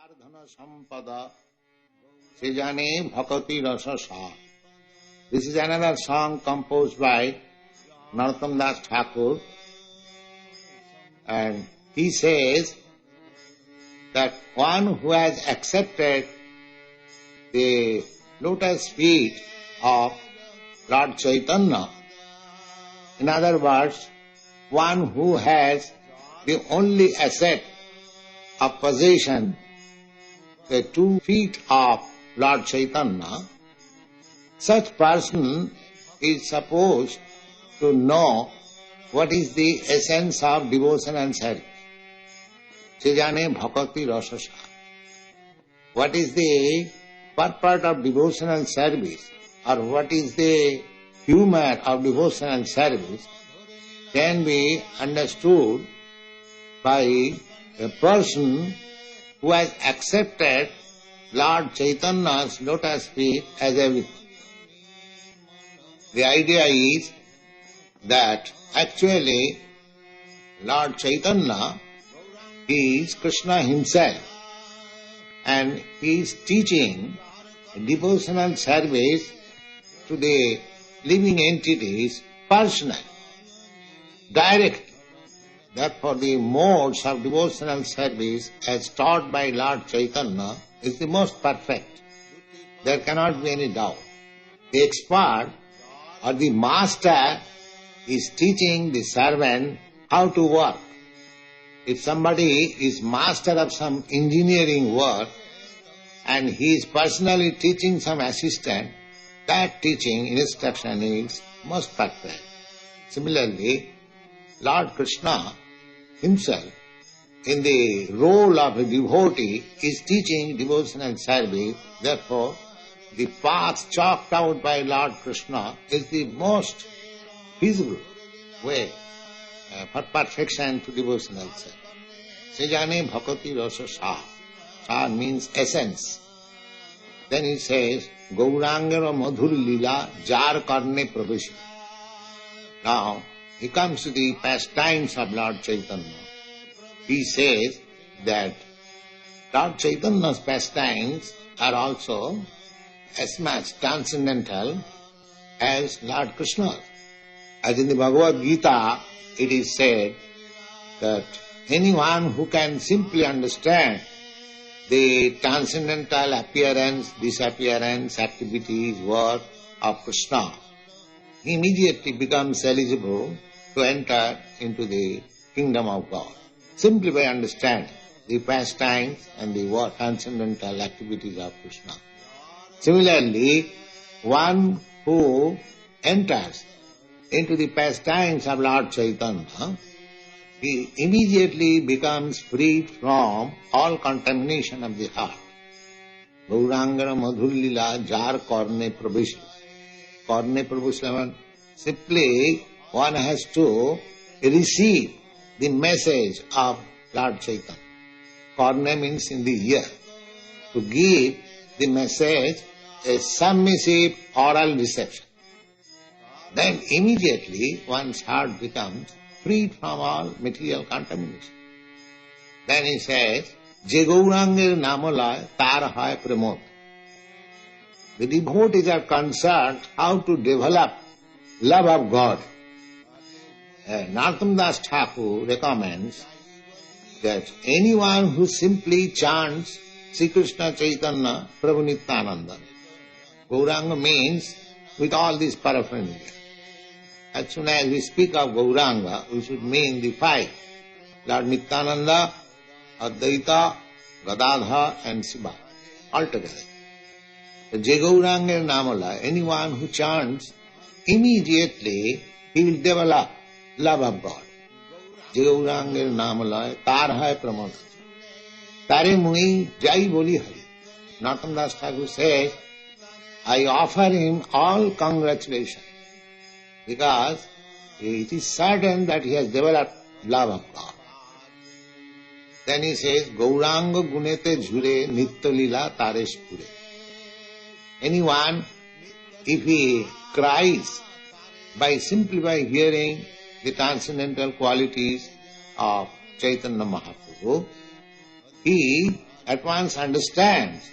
Ardhana Sampada Sejane Bhakati Rasa Sa. This is another song composed by Narottam Das Thakur, and he says that one who has accepted the lotus feet of Lord Chaitanya, in other words, one who has the only asset of possession, the 2 feet of Lord Chaitanya, such person is supposed to know what is the essence of devotion and service. Sejane bhakati rasasa. What is the purport of devotional service, or what is the humor of devotional service, can be understood by a person who has accepted Lord Chaitanya's lotus feet as everything. The idea is that actually Lord Chaitanya is Krishna himself, and he is teaching devotional service to the living entities personally, directly. Therefore the modes of devotional service as taught by Lord Chaitanya is the most perfect. There cannot be any doubt. The expert or the master is teaching the servant how to work. If somebody is master of some engineering work and he is personally teaching some assistant, that teaching instruction is most perfect. Similarly, Lord Krishna himself, in the role of a devotee, is teaching devotional service. Therefore, the path chalked out by Lord Krishna is the most feasible way for perfection to devotional service. Sejane bhakati rasa sa. Sa means essence. Then he says, Gaurangera madhur lila jar karne praveshi. Now, he comes to the pastimes of Lord Chaitanya. He says that Lord Chaitanya's pastimes are also as much transcendental as Lord Krishna's. As in the Bhagavad Gita, it is said that anyone who can simply understand the transcendental appearance, disappearance, activities, work of Krishna, he immediately becomes eligible to enter into the kingdom of God, simply by understanding the pastimes and the transcendental activities of Krishna. Similarly, one who enters into the pastimes of Lord Chaitanya, he immediately becomes freed from all contamination of the heart. Gaurangera madhur lila jar karne praveshi. Karne praveshi, simply one has to receive the message of Lord Chaitanya. Karne means in the ear. To give the message a submissive oral reception. Then immediately one's heart becomes freed from all material contamination. Then he says, Je Gaurangera namalaya tar hai pramod. The devotees are concerned how to develop love of God. Narottam Das Thakur recommends that anyone who simply chants Sri Krishna Chaitanya Prabhu Nityananda, Gauranga means with all these paraphernalia. As soon as we speak of Gauranga, we should mean the 5, Lord Nityananda, Advaita, Gadadhar and Shiva, altogether. The Je Gaurangera Namala, anyone who chants, immediately he will develop love of God. Je Gaurangera Namala, tar hai pramod. Tare mui jai boli hari. Narottam Das Thakur says, I offer him all congratulations, because it is certain that he has developed love of God. Then he says, Gauranga gunete jhure nitya lila taresh pure. Anyone, if he cries simply by hearing the transcendental qualities of Chaitanya Mahaprabhu, he at once understands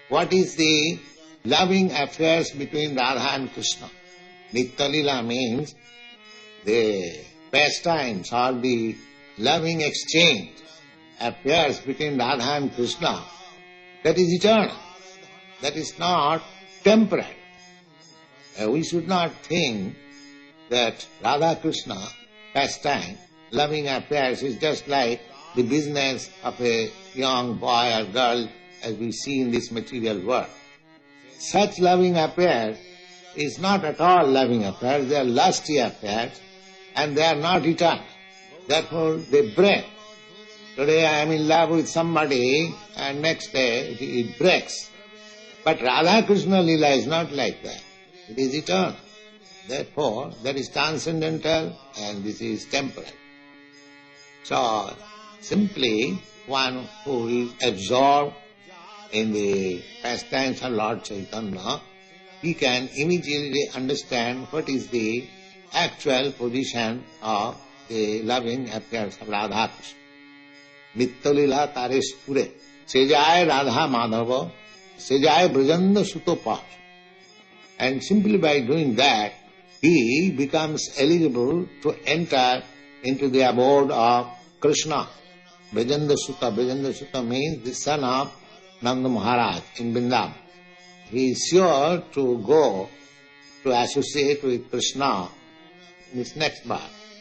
what is the loving affairs between Radha and Krishna. Nitya Lila means the pastimes or the loving exchange affairs between Radha and Krishna. That is eternal. That is not temporary. We should not think that Radha Krishna pastime, loving affairs is just like the business of a young boy or girl as we see in this material world. Such loving affairs is not at all loving affairs, they are lusty affairs and they are not eternal. Therefore they break. Today I am in love with somebody and next day it breaks. But Radha Krishna Lila is not like that. It is eternal. Therefore that is transcendental and this is temporal. So simply one who is absorbed in the pastimes of Lord Chaitanya, he can immediately understand what is the actual position of the loving affairs of Radha Krishna. Nitya Lila Taresh Pure, Sejaya Radha Madhava, Sejaya Brajanda Sutopa. And simply by doing that, he becomes eligible to enter into the abode of Krishna. Brajanda Sutta means the son of Nanda Maharaj in Vrindavan. He is sure to go to associate with Krishna in this next verse.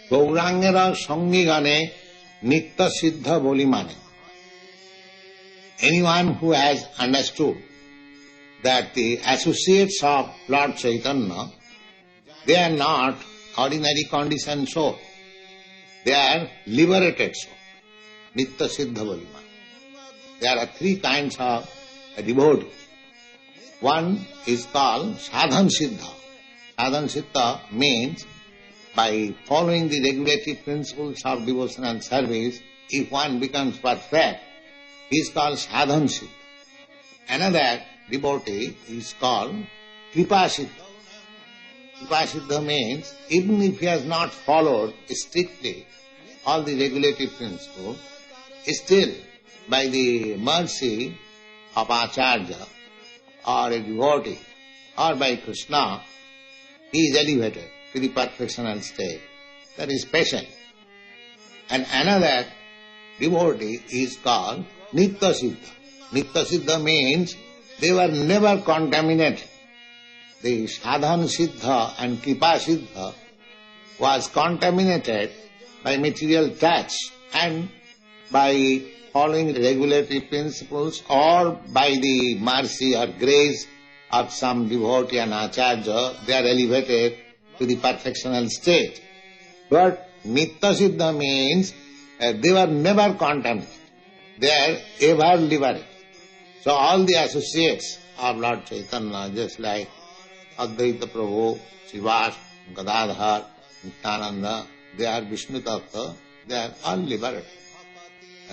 Gaurangera Sangigane Nitya Siddha Bolimane. Anyone who has understood that the associates of Lord Chaitanya, they are not ordinary conditioned soul. They are liberated soul. Nitya Siddha Bolimane. There are three kinds of devotee. One is called Sadhan Siddha. Sadhan Siddha means by following the regulative principles of devotion and service, if one becomes perfect, he is called Sadhan Siddha. Another devotee is called Kripa Siddha. Kripa Siddha means even if he has not followed strictly all the regulative principles, still by the mercy of Acharya or a devotee or by Krishna, he is elevated to the perfectional state. That is patient. And another devotee is called Nitya Siddha. Nitya Siddha means they were never contaminated. The Sadhana Siddha and Kripa Siddha was contaminated by material touch and by following regulatory principles or by the mercy or grace of some devotee and acharya, they are elevated to the perfectional state. But Nitya Siddha means they were never contaminated. They are ever liberated. So all the associates of Lord Chaitanya, just like Advaita Prabhu, Srivas, Gadadhar, Nityananda, they are Vishnu Tattva, they are all liberated.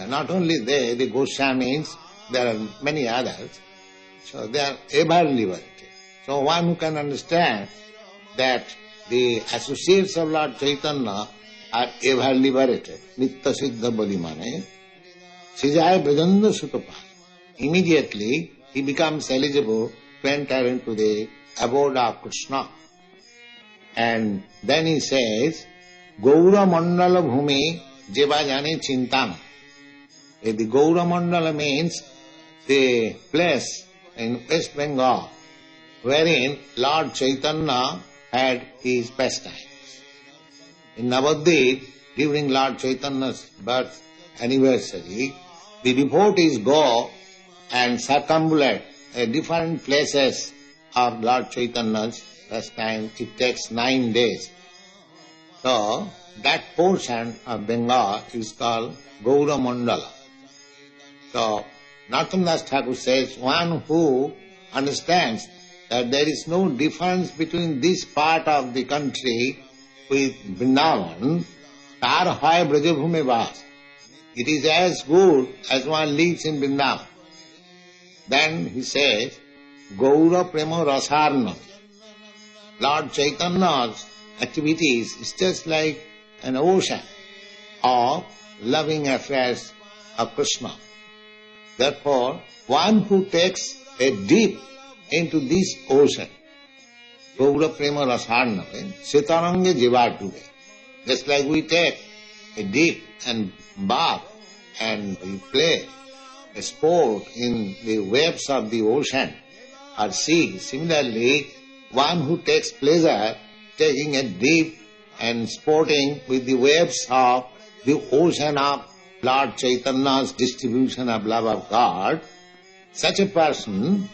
Not only they, the Goswamis, there are many others, so they are ever liberated. So one who can understand that the associates of Lord Chaitanya are ever liberated, Nitya Siddha Bolimane, Sijaya Brajanda Sutapa. Immediately he becomes eligible to enter into the abode of Krishna. And then he says, Gaura Mandala Bhumi Jeva Jane Chintam. The Gaura Mandala means the place in West Bengal wherein Lord Chaitanya had his pastimes. In Navadvip, during Lord Chaitanya's birth anniversary, the devotees go and circumambulate different places of Lord Chaitanya's pastime. It takes 9 days. So, that portion of Bengal is called Gaura Mandala. So, Narottam Das Thakur says, one who understands that there is no difference between this part of the country with Vrindavan, tar hoy Brajabhume vas. It is as good as one lives in Vrindavan. Then he says, Gaura Prema Rasarna. Lord Chaitanya's activities is just like an ocean of loving affairs of Krishna. Therefore, one who takes a dip into this ocean, Gaura Prema Rasarnave, Sitarange Jivatube. Just like we take a dip and bath and we play a sport in the waves of the ocean or sea, similarly, one who takes pleasure taking a dip and sporting with the waves of the ocean of Lord Chaitanya's distribution of love of God, such a person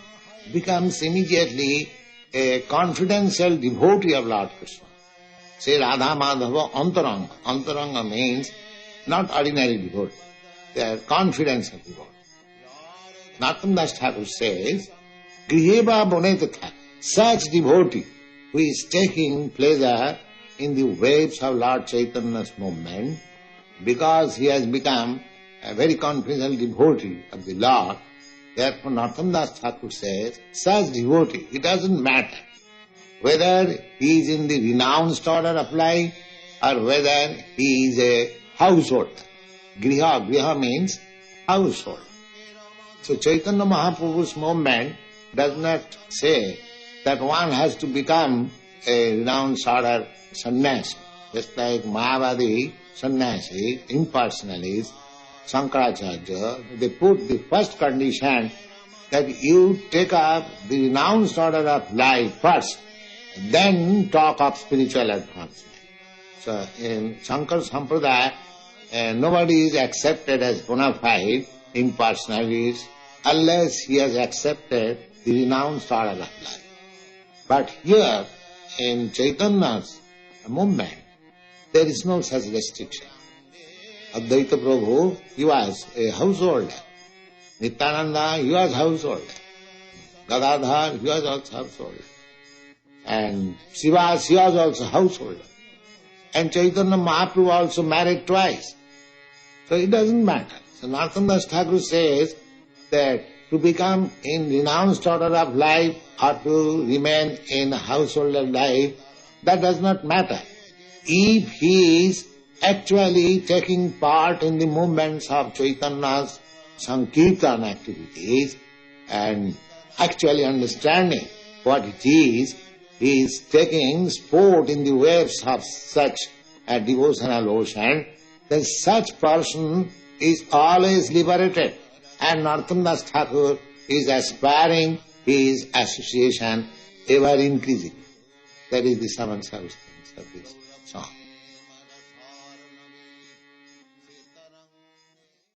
becomes immediately a confidential devotee of Lord Krishna. Say Radha Madhava Antaranga. Antaranga means not ordinary devotee. They are confidential devotee. Narottam Das Thakur says, Griheva Bonetatha, such devotee who is taking pleasure in the waves of Lord Chaitanya's movement, because he has become a very confidential devotee of the Lord. Therefore, Narottam Das Thakur says, such devotee, it doesn't matter whether he is in the renounced order of life or whether he is a householder. Griha means household. So Chaitanya Mahaprabhu's movement does not say that one has to become a renounced order sannyasi. Just like Mayavadi sannyasi, impersonalists, Shankaracharya, they put the first condition that you take up the renounced order of life first, then talk of spiritual advancement. So in Shankar Sampradaya, nobody is accepted as bona fide impersonalist unless he has accepted the renounced order of life. But here in Chaitanya's movement, there is no such restriction. Advaita Prabhu, he was a householder. Nityananda, he was householder. Gadadhar, he was also householder. And Srivas, he was also householder. And Chaitanya Mahaprabhu also married twice. So it doesn't matter. So Narottam Das Thakur says that to become in renounced order of life or to remain in householder life, that does not matter. If he is actually taking part in the movements of Chaitanya's Sankirtan activities and actually understanding what it is, he is taking sport in the waves of such a devotional ocean, then such person is always liberated. And Narottam Das Thakur is aspiring his association ever increasing. That is the seven substance of this.